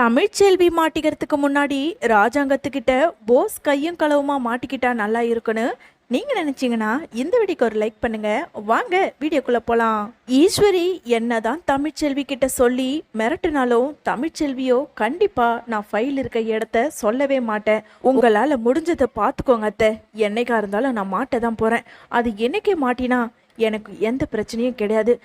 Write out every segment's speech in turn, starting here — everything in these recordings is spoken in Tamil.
தமிழ்ச்செல்வி மாட்டிக்கிறதுக்கு முன்னாடி ராஜாங்கத்துக்கிட்ட போஸ் கையும் களவுமா மாட்டிக்கிட்டா நல்லா இருக்குன்னு நீங்க நினைச்சீங்கன்னா இந்த வீடியோக்கு ஒரு லைக் பண்ணுங்க. வாங்க வீடியோக்குள்ள போலாம். ஈஸ்வரி என்னதான் தமிழ்ச்செல்வி கிட்ட சொல்லி மிரட்டினாலும் தமிழ்ச்செல்வியோ கண்டிப்பா நான் ஃபைல் இருக்க இடத்த சொல்லவே மாட்டேன், உங்களால முடிஞ்சதை பார்த்துக்கோங்க அத்தை, என்னைக்கா இருந்தாலும் நான் மாட்ட தான் போறேன், அது என்னைக்கே மாட்டினா எனக்கு எந்த பிரச்சனையும் கிடையாது,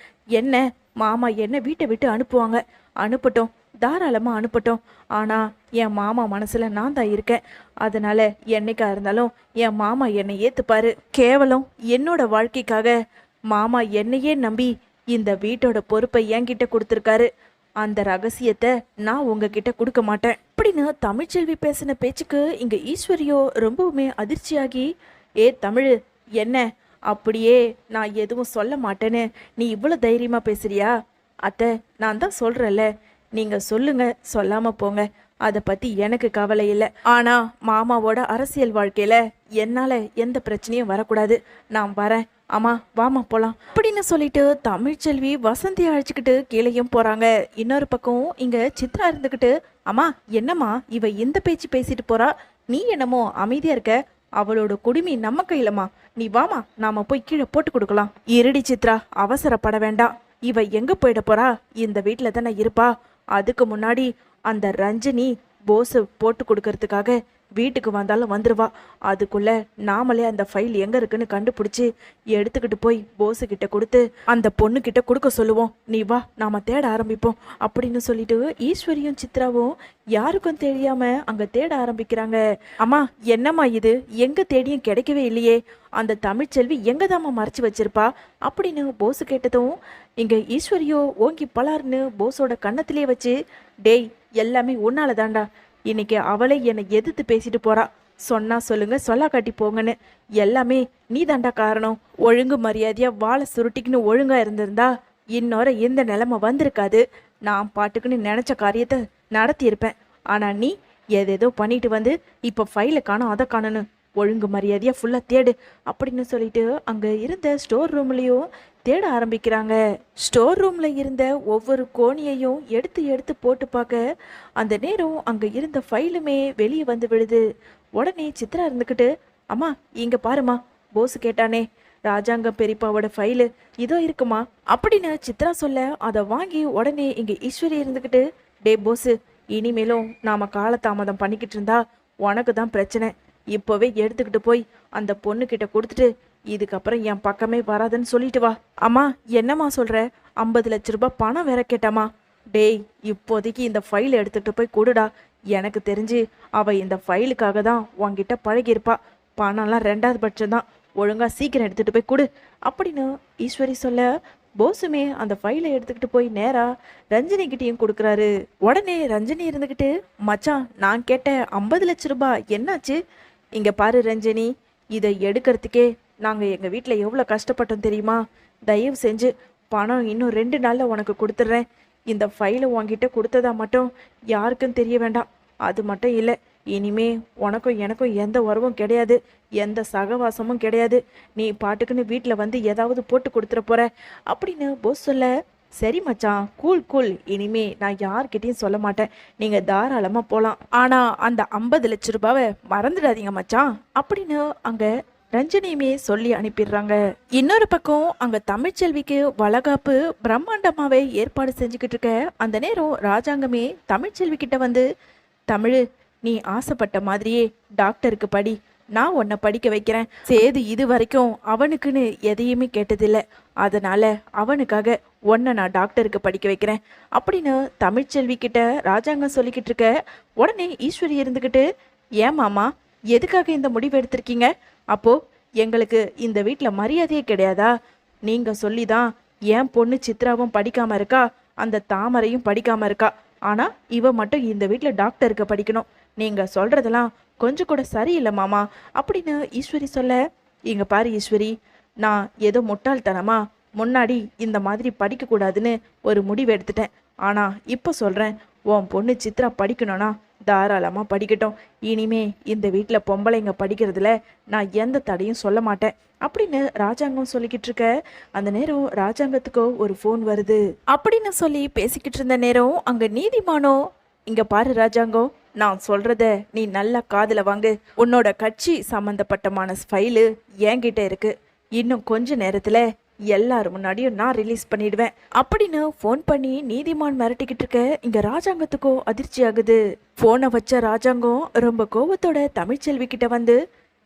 என்ன மாமா என்ன வீட்டை விட்டு அனுப்புவாங்க, அனுப்பட்டும், தாராளமாக அனுப்பட்டும், ஆனால் என் மாமா மனசில் நான் தான் இருக்கேன், அதனால் என்னைக்கா இருந்தாலும் என் மாமா என்னை ஏற்றுப்பாரு, கேவலம் என்னோட வாழ்க்கைக்காக மாமா என்னையே நம்பி இந்த வீட்டோட பொறுப்பை என்கிட்ட கொடுத்துருக்காரு, அந்த ரகசியத்தை நான் உங்ககிட்ட கொடுக்க மாட்டேன் அப்படின்னு தமிழ்ச்செல்வி பேசின பேச்சுக்கு இங்கே ஈஸ்வரியோ ரொம்பவுமே அதிர்ச்சியாகி, ஏ தமிழ், என்ன அப்படியே நான் எதுவும் சொல்ல மாட்டேன்னு நீ இவ்வளோ தைரியமாக பேசுறியா? அத்தை, நான் தான் சொல்கிறேன்ல, நீங்கள் சொல்லுங்க, சொல்லாமல் போங்க, அதை பற்றி எனக்கு கவலை இல்லை, ஆனால் மாமாவோட அரசியல் வாழ்க்கையில் என்னால் எந்த பிரச்சனையும் வரக்கூடாது, நான் வரேன், அம்மா வாமா போகலாம் அப்படின்னு சொல்லிட்டு தமிழ்ச்செல்வி வசந்தியை அழைச்சிக்கிட்டு கீழேயும் போகிறாங்க. இன்னொரு பக்கம் இங்கே சித்ரா இருந்துக்கிட்டு, அம்மா என்னம்மா இவ இந்த பேச்சு பேசிட்டு போகிறா, நீ என்னமோ அமைதியாக இருக்க, அவளோட குடுமி நம்ம கையிலமா, நீ வாமா நாம போய் கீழே போட்டு கொடுக்கலாம். இருடி சித்ரா, அவசரப்பட வேண்டாம், இவ எங்க போயிட போறா, இந்த வீட்டில் தானே இருப்பா, அதுக்கு முன்னாடி அந்த ரஞ்சினி போஸை போட்டு கொடுக்கறதுக்காக வீட்டுக்கு வந்தாலும் வந்துடுவா, அதுக்குள்ள நாமளே அந்த ஃபைல் எங்க இருக்குன்னு கண்டுபிடிச்சி எடுத்துக்கிட்டு போய் போஸு கிட்ட கொடுத்து அந்த பொண்ணு கிட்ட கொடுக்க சொல்லுவோம், நீ வா நாம தேட ஆரம்பிப்போம் அப்படின்னு சொல்லிட்டு ஈஸ்வரியும் சித்ராவும் யாருக்கும் தெரியாம அங்க தேட ஆரம்பிக்கிறாங்க. அம்மா என்னம்மா இது, எங்க தேடியும் கிடைக்கவே இல்லையே, அந்த தமிழ்ச்செல்வி எங்கதாம்மா மறைச்சு வச்சிருப்பா அப்படின்னு போஸு கேட்டதும் இங்க ஈஸ்வரியோ ஓங்கி பலார்னு போஸோட கன்னத்திலேயே வச்சு, டேய் எல்லாமே உன்னால தாண்டா, இன்னைக்கு அவளை என்னை எதிர்த்து பேசிட்டு போறா, சொன்னா சொல்லுங்க சொல்லா காட்டி போங்கன்னு, எல்லாமே நீ தாண்டா காரணம், ஒழுங்கு மரியாதையா வாழை சுருட்டிக்குன்னு ஒழுங்கா இருந்திருந்தா இன்னொரு எந்த நிலைமை வந்திருக்காது, நான் பாட்டுக்குன்னு நினைச்ச காரியத்தை நடத்தியிருப்பேன், ஆனா நீ ஏதேதோ பண்ணிட்டு வந்து இப்ப ஃபைலை காணும் அதை காணனு, ஒழுங்கு மரியாதையா ஃபுல்லா தேடு அப்படின்னு சொல்லிட்டு அங்க இருந்த ஸ்டோர் ரூம்லயும் தேட ஆரம்பிக்கிறாங்க. ஸ்டோர் ரூம்ல இருந்த ஒவ்வொரு கோணியையும் எடுத்து எடுத்து போட்டு பார்க்க அந்த நேரம் அங்க இருந்த ஃபைலுமே வெளியே வந்து விடுது. உடனே சித்ரா இருந்துக்கிட்டு, அம்மா இங்க பாருமா, போஸ் கேட்டானே ராஜாங்கம் பெரியப்பாவோட ஃபைலு இதோ இருக்குமா அப்படின்னு சித்ரா சொல்ல அதை வாங்கி உடனே இங்க ஈஸ்வரி இருந்துக்கிட்டு, டே போஸ், இனிமேலும் நாம காலதாமதம் பண்ணிக்கிட்டு இருந்தா உனக்கு தான் பிரச்சனை, இப்போவே எடுத்துக்கிட்டு போய் அந்த பொண்ணு கிட்ட கொடுத்துட்டு இதுக்கப்புறம் என் பக்கமே வராதுன்னு சொல்லிட்டு வா. அம்மா என்னம்மா சொல்ற, 50 லட்ச ரூபாய் பணம் வேற கேட்டாமா, டேய் இப்போதைக்கு இந்த ஃபைல் எடுத்துக்கிட்டு போய் கொடுடா, எனக்கு தெரிஞ்சு அவ இந்த ஃபைலுக்காக தான் உன்கிட்ட பழகியிருப்பா, பணம்லாம் 2வது பட்சம் தான், ஒழுங்கா சீக்கிரம் எடுத்துகிட்டு போய் கொடு அப்படின்னு ஈஸ்வரி சொல்ல போஸுமே அந்த ஃபைலை எடுத்துக்கிட்டு போய் நேரா ரஞ்சினி கிட்டேயும் கொடுக்குறாரு. உடனே ரஞ்சினி இருந்துக்கிட்டு, மச்சான் நான் கேட்ட 50 லட்ச ரூபாய் என்னாச்சு, இங்கே பாரு ரஞ்சினி, இதை எடுக்கிறதுக்கே நாங்கள் எங்கள் வீட்டில் எவ்வளோ கஷ்டப்பட்டோம் தெரியுமா, தயவு செஞ்சு பணம் இன்னும் 2 நாளில் உனக்கு கொடுத்துட்றேன், இந்த ஃபைலை உன்கிட்ட கொடுத்ததா மட்டும் யாருக்கும் தெரிய வேண்டாம், அது மட்டும் இல்லை இனிமே உனக்கும் எனக்கும் எந்த உறவும் கிடையாது, எந்த சகவாசமும் கிடையாது, நீ பாட்டுக்குன்னு வீட்டில் வந்து ஏதாவது போட்டு கொடுத்துட போற அப்படின்னு போஸ் சொல்ல, சரி மச்சான் கூல் கூல், இனிமே நான் யார்கிட்டையும் சொல்ல மாட்டேன், நீங்க தாராளமா போகலாம், ஆனா அந்த 50 லட்ச ரூபாவை மறந்துடாதீங்க மச்சான் அப்படின்னு அங்க ரஞ்சினியுமே சொல்லி அனுப்பிடுறாங்க. இன்னொரு பக்கம் அங்க தமிழ்ச்செல்விக்கு வளகாப்பு பிரம்மாண்டமாவே ஏற்பாடு செஞ்சுக்கிட்டு இருக்க அந்த நேரம் ராஜாங்கமே தமிழ்ச்செல்வி கிட்ட வந்து, தமிழ் நீ ஆசைப்பட்ட மாதிரியே டாக்டருக்கு படி, நான் உன்னை படிக்க வைக்கிறேன், சேது இது வரைக்கும் அவனுக்குன்னு எதையுமே கேட்டதில்லை, அதனால அவனுக்காக உன்னை நான் டாக்டருக்கு படிக்க வைக்கிறேன் அப்படின்னு தமிழ்ச்செல்வி கிட்ட ராஜாங்கம் சொல்லிக்கிட்டு இருக்க உடனே ஈஸ்வரி இருந்துக்கிட்டு, ஏன் மாமா எதுக்காக இந்த முடிவு எடுத்திருக்கீங்க, அப்போ எங்களுக்கு இந்த வீட்டில் மரியாதையே கிடையாதா, நீங்க சொல்லிதான் என் பொண்ணு சித்ராவும் படிக்காம இருக்கா, அந்த தாமரையும் படிக்காம இருக்கா, ஆனா இவ மட்டும் இந்த வீட்டில் டாக்டருக்கு படிக்கணும், நீங்க சொல்றதெல்லாம் கொஞ்சம் கூட சரியில்லை மாமா அப்படின்னு ஈஸ்வரி சொல்ல, இங்க பாரு ஈஸ்வரி, நான் ஏதோ முட்டாள்தனமா முன்னாடி இந்த மாதிரி படிக்கக்கூடாதுன்னு ஒரு முடிவு எடுத்துட்டேன், ஆனா இப்போ சொல்றேன், உன் பொண்ணு சித்ரா படிக்கணும்னா தாராளமாக படிக்கட்டும், இனிமே இந்த வீட்டில் பொம்பளைங்க படிக்கிறதுல நான் எந்த தடையும் சொல்ல மாட்டேன் அப்படின்னு ராஜாங்கம் சொல்லிக்கிட்டு இருக்க அந்த நேரம் ராஜாங்கத்துக்கோ ஒரு ஃபோன் வருது. அப்படின்னு சொல்லி பேசிக்கிட்டு இருந்த நேரம் அங்கே நீதிமானோ, இங்க பாரு ராஜாங்கம், நான் சொல்றத நீ நல்லா காதுல வாங்கு. உன்னோட கட்சி சம்பந்தப்பட்டமான ஃபைலு என்கிட்ட இருக்கு. இன்னும் கொஞ்ச நேரத்துல எல்லாரும் முன்னாடியும் நான் ரிலீஸ் பண்ணிடுவேன் அப்படின்னு ஃபோன் பண்ணி நீதிமான் மிரட்டிக்கிட்டு இருக்க இங்க ராஜாங்கத்துக்கோ அதிர்ச்சி ஆகுது. போனை வச்ச ராஜாங்கம் ரொம்ப கோபத்தோட தமிழ்ச்செல்வி கிட்ட வந்து,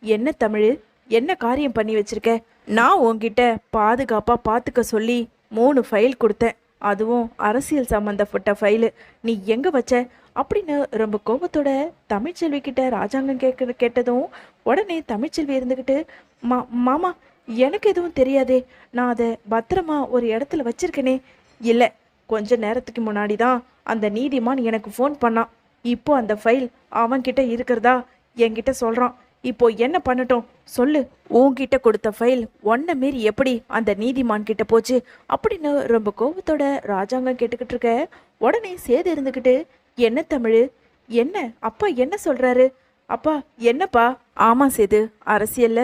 என்ன தமிழ், என்ன காரியம் பண்ணி வச்சிருக்க? நான் உன்கிட்ட பாதுகாப்பா பாத்துக்க சொல்லி 3 ஃபைல் கொடுத்தேன், அதுவும் அரசியல் சம்பந்தப்பட்ட ஃபைலு. நீ எங்க வச்ச அப்படின்னு ரொம்ப கோபத்தோட தமிழ்ச்செல்வி கிட்ட ராஜாங்கம் கேட்டதும் உடனே தமிழ்ச்செல்வி இருந்துக்கிட்டு, மாமா எனக்கு எதுவும் தெரியாதே, நான் அதை பத்திரமா ஒரு இடத்துல வச்சிருக்கேனே. இல்லை, கொஞ்ச நேரத்துக்கு முன்னாடி தான் அந்த நீதிமான் எனக்கு ஃபோன் பண்ணான். இப்போ அந்த ஃபைல் அவன்கிட்ட இருக்கிறதா என்கிட்ட சொல்கிறான். இப்போ என்ன பண்ணட்டும் சொல்லு? உன்கிட்ட கொடுத்த ஃபைல் ஒன்ன மீறி எப்படி அந்த நீதிமான் கிட்ட போச்சு அப்படின்னு ரொம்ப கோபத்தோட ராஜாங்கம் கேட்டுக்கிட்டு இருக்க உடனே சேது இருந்துக்கிட்டு, என்ன தமிழ், என்ன அப்பா என்ன சொல்றாரு? அப்பா என்னப்பா? ஆமா சேது, அரசியல்ல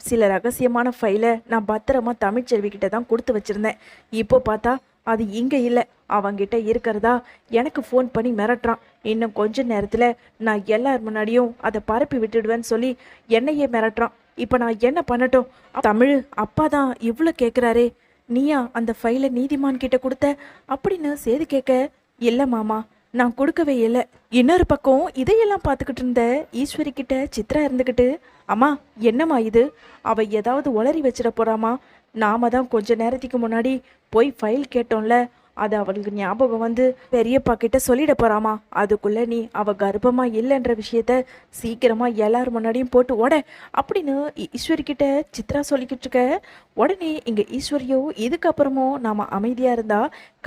சில ரகசியமான ஃபைலை நான் பத்திரமா தமிழ்ச்செல்வி கிட்ட தான் கொடுத்து வச்சிருந்தேன். இப்போ பார்த்தா அது இங்கே இல்லை, அவங்கிட்ட இருக்கிறதா எனக்கு ஃபோன் பண்ணி மிரட்டுறான். இன்னும் கொஞ்ச நேரத்தில் நான் எல்லார் முன்னாடியும் அதை பரப்பி விட்டுடுவேன்னு சொல்லி என்னையே மிரட்டுறான். இப்போ நான் என்ன பண்ணட்டும்? தமிழ் அப்பா தான் இவ்வளோ கேட்குறாரே, நீயா அந்த ஃபைலை நீதிமான் கிட்ட கொடுத்த அப்படின்னு சேது கேட்க, இல்லை மாமா, நான் கொடுக்கவே இல்லை. இன்னொரு பக்கம் இதையெல்லாம் பார்த்துக்கிட்டு இருந்த ஈஸ்வரி கிட்ட சித்ரா இருந்துக்கிட்டு, அம்மா என்னம்மா இது, அவ ஏதாவது உளறி வச்சிட போறாமா? நாம தான் கொஞ்ச நேரத்துக்கு முன்னாடி போய் ஃபைல் கேட்டோம்ல, அது அவளுக்கு ஞாபகம் வந்து பெரியப்பா கிட்ட சொல்லிட போறாமா. அதுக்குள்ள நீ அவ கர்ப்பமா இல்லைன்ற விஷயத்த சீக்கிரமா எல்லாரும் முன்னாடியும் போட்டு ஓட அப்படின்னு ஈஸ்வரி கிட்ட சித்ரா சொல்லிக்கிட்டு இருக்க உடனே இங்க ஈஸ்வரியோ, இதுக்கப்புறமும் நாம அமைதியா இருந்தா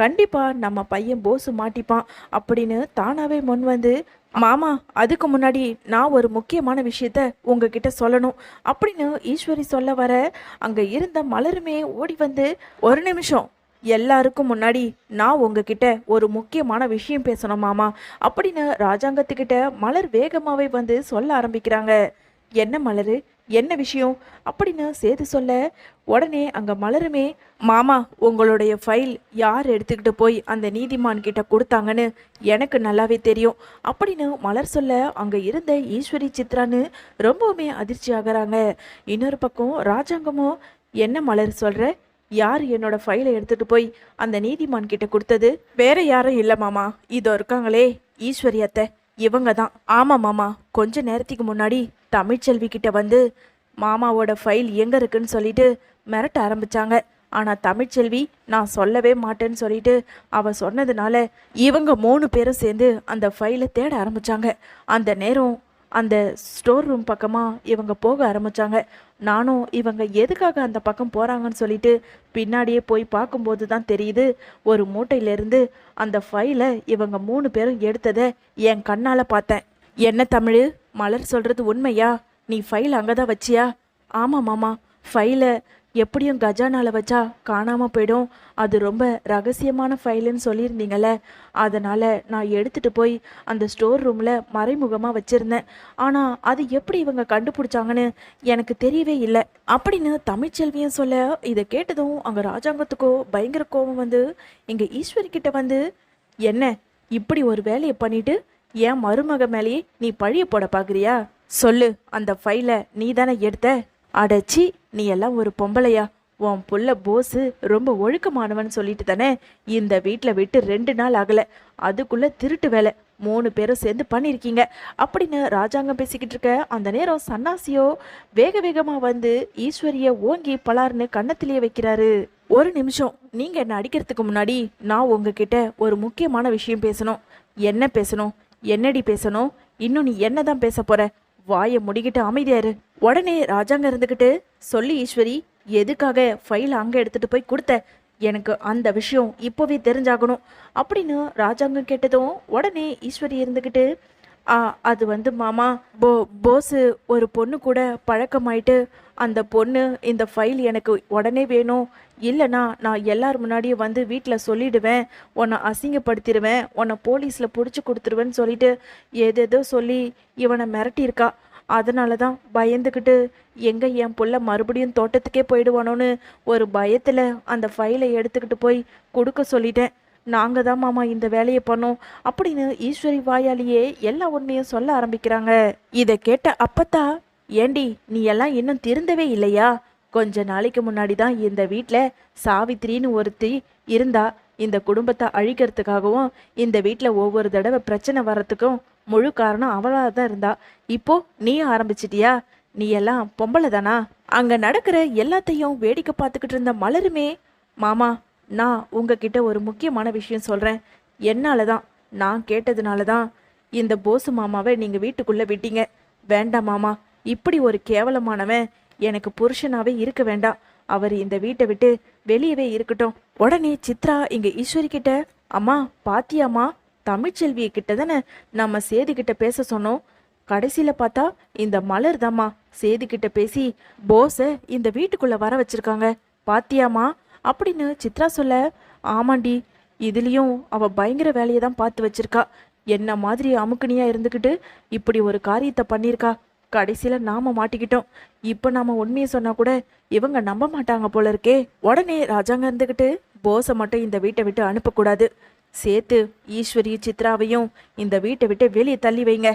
கண்டிப்பா நம்ம பையன் போசு மாட்டிப்பான் அப்படின்னு தானாவே முன் வந்து, மாமா அதுக்கு முன்னாடி நான் ஒரு முக்கியமான விஷயத்த உங்ககிட்ட சொல்லணும் அப்படின்னு ஈஸ்வரி சொல்ல வர அங்க இருந்த மலருமே ஓடி வந்து, ஒரு நிமிஷம், எல்லாருக்கும் முன்னாடி நான் உங்ககிட்ட ஒரு முக்கியமான விஷயம் பேசணும் மாமா அப்படின்னு ராஜாங்கத்துக்கிட்ட மலர் வேகமாவே வந்து சொல்ல ஆரம்பிக்கிறாங்க. என்ன மலரு, என்ன விஷயம் அப்படின்னு சேது சொல்ல உடனே அங்க மலருமே, மாமா உங்களுடைய ஃபைல் யார் எடுத்துக்கிட்டு போய் அந்த நீதிமான் கிட்ட கொடுத்தாங்கன்னு எனக்கு நல்லாவே தெரியும் அப்படின்னு மலர் சொல்ல அங்க இருந்த ஈஸ்வரி சித்ரான்னு ரொம்பவுமே அதிர்ச்சி ஆகுறாங்க. இன்னொரு பக்கம் ராஜாங்கமோ, என்ன மலர் சொல்ற, யார் என்னோட ஃபைலை எடுத்துட்டு போய் அந்த நீதிமான் கிட்ட கொடுத்தது? வேற யாரும் இல்லை மாமா, இதோ இருக்காங்களே ஈஸ்வரி அத்தை, இவங்க தான். ஆமா மாமா, கொஞ்ச நேரத்துக்கு முன்னாடி தமிழ்ச்செல்வி கிட்ட வந்து மாமாவோட ஃபைல் எங்க இருக்குன்னு சொல்லிட்டு மிரட்ட ஆரம்பிச்சாங்க. ஆனா தமிழ்ச்செல்வி நான் சொல்லவே மாட்டேன்னு சொல்லிட்டு அவ சொன்னதுனால இவங்க 3 பேரும் சேர்ந்து அந்த ஃபைலை தேட ஆரம்பிச்சாங்க. அந்த நேரம் அந்த ஸ்டோர் ரூம் பக்கமாக இவங்க போக ஆரம்பித்தாங்க. நானும் இவங்க எதுக்காக அந்த பக்கம் போகிறாங்கன்னு சொல்லிட்டு பின்னாடியே போய் பார்க்கும்போது தான் தெரியுது, ஒரு மூட்டையிலேருந்து அந்த ஃபைலை இவங்க 3 பேரும் எடுத்ததை என் கண்ணால் பார்த்தேன். என்ன தமிழ், மலர் சொல்கிறது உண்மையா? நீ ஃபைல் அங்கே தான் வச்சியா? ஆமாம் மாமா, ஃபைலை எப்படியும் கஜானால வச்சா காணாமல் போயிடும், அது ரொம்ப ரகசியமான ஃபைலுன்னு சொல்லியிருந்தீங்கல்ல, அதனால் நான் எடுத்துகிட்டு போய் அந்த ஸ்டோர் ரூமில் மறைமுகமாக வச்சுருந்தேன். ஆனால் அது எப்படி இவங்க கண்டுபிடிச்சாங்கன்னு எனக்கு தெரியவே இல்லை அப்படின்னு தமிழ்ச்செல்வியும் சொல்ல, இதை கேட்டதும் அங்கே ராஜாங்கத்துக்கோ பயங்கர கோபம் வந்து இங்கே ஈஸ்வரி கிட்ட வந்து, என்ன இப்படி ஒரு வேலையை பண்ணிட்டு என் மருமக மேலேயே நீ பழிய போட பார்க்குறியா? சொல்லு, அந்த ஃபைலை நீ தானே எடுத்த? அடச்சி, நீ எல்லாம் ஒரு பொம்பளையா? உன் புள்ள போஸு ரொம்ப ஒழுக்கமானவன் சொல்லிட்டு தானே இந்த வீட்டில் விட்டு 2 நாள் ஆகலை, அதுக்குள்ளே திருட்டு வேலை 3 பேரும் சேர்ந்து பண்ணியிருக்கீங்க அப்படின்னு ராஜாங்கம் பேசிக்கிட்டு இருக்க அந்த நேரம் சன்னாசியோ வேக வேகமாக வந்து ஈஸ்வரியை ஓங்கி பலார்னு கன்னத்திலேயே வைக்கிறாரு. ஒரு நிமிஷம், நீங்கள் என்ன அடிக்கிறதுக்கு முன்னாடி நான் உங்ககிட்ட ஒரு முக்கியமான விஷயம் பேசணும். என்ன பேசணும்? என்னடி பேசணும்? இன்னும் நீ என்ன தான் பேச போற? வாயை முடிக்கிட்டு அமைதியாரு. உடனே ராஜாங்க இருந்துக்கிட்டு, சொல்லி ஈஸ்வரி, எதுக்காக ஃபைல் அங்கே எடுத்துட்டு போய் கொடுத்த? எனக்கு அந்த விஷயம் இப்போவே தெரிஞ்சாகணும் அப்படின்னு ராஜாங்கம் கேட்டதும் உடனே ஈஸ்வரி இருந்துக்கிட்டு, அது வந்து மாமா, போஸு ஒரு பொண்ணு கூட பழக்கமாயிட்டு, அந்த பொண்ணு இந்த ஃபைல் எனக்கு உடனே வேணும், இல்லைனா நான் எல்லார் முன்னாடியும் வந்து வீட்டில் சொல்லிடுவேன், உன்னை அசிங்கப்படுத்திடுவேன், உன்னை போலீஸில் பிடிச்சி கொடுத்துருவேன்னு சொல்லிட்டு ஏதேதோ சொல்லி இவனை மிரட்டியிருக்கா. அதனால தான் பயந்துக்கிட்டு எங்கே என் புள்ள மறுபடியும் தோட்டத்துக்கே போயிடுவானோன்னு ஒரு பயத்தில் அந்த ஃபைலை எடுத்துக்கிட்டு போய் கொடுக்க சொல்லிட்டேன். நாங்கள் தான் மாமா இந்த வேலையை பண்ணோம் அப்படின்னு ஈஸ்வரி வாயாலேயே எல்லா உண்மையும் சொல்ல ஆரம்பிக்கிறாங்க. இதை கேட்ட அப்பத்தா, ஏண்டி நீ எல்லாம் இன்னும் திருந்தவே இல்லையா? கொஞ்ச நாளைக்கு முன்னாடி தான் இந்த வீட்டில் சாவித்திரின்னு ஒருத்தி இருந்தா. இந்த குடும்பத்தை அழிக்கிறதுக்காகவும் இந்த வீட்டில் ஒவ்வொரு தடவை பிரச்சனை வர்றதுக்கும் முழு காரணம் அவளாக தான் இருந்தா. இப்போ நீ ஆரம்பிச்சிட்டியா? நீ எல்லாம் பொம்பளை தானா? அங்கே நடக்கிற எல்லாத்தையும் வேடிக்கை பார்த்துக்கிட்டு இருந்த மலருமே, மாமா நான் உங்ககிட்ட ஒரு முக்கியமான விஷயம் சொல்கிறேன். என்னால தான், நான் கேட்டதுனால தான் இந்த போசு மாமாவை நீங்கள் வீட்டுக்குள்ளே விட்டீங்க. வேண்டாம் மாமா, இப்படி ஒரு கேவலமானவன் எனக்கு புருஷனாவே இருக்க வேண்டாம். அவர் இந்த வீட்டை விட்டு வெளியவே இருக்கட்டும். உடனே சித்ரா இங்க ஈஸ்வரி கிட்ட, அம்மா பாத்தியாம்மா, தமிழ்ச்செல்விய கிட்ட தானே நம்ம சேது கிட்ட பேச சொன்னோம். கடைசியில பார்த்தா இந்த மலர் தாம்மா சேது கிட்ட பேசி போஸை இந்த வீட்டுக்குள்ள வர வச்சிருக்காங்க. பாத்தியாமா அப்படின்னு சித்ரா சொல்ல, ஆமாண்டி, இதுலயும் அவ பயங்கர வேலையை தான் பார்த்து வச்சிருக்கா. என்ன மாதிரி அமுக்குனியா இருந்துக்கிட்டு இப்படி ஒரு காரியத்தை பண்ணியிருக்கா. கடைசியில நாம மாட்டிக்கிட்டோம். இப்ப நாம உண்மையை சொன்னா கூட இவங்க நம்ப மாட்டாங்க போல இருக்கே. உடனே ராஜாங்க இருந்துகிட்டு, போஸை மட்டும் இந்த வீட்டை விட்டு அனுப்பக்கூடாது. சேர்த்து ஈஸ்வரி சித்ராவையும் இந்த வீட்டை விட்டு வெளியே தள்ளி வைங்க.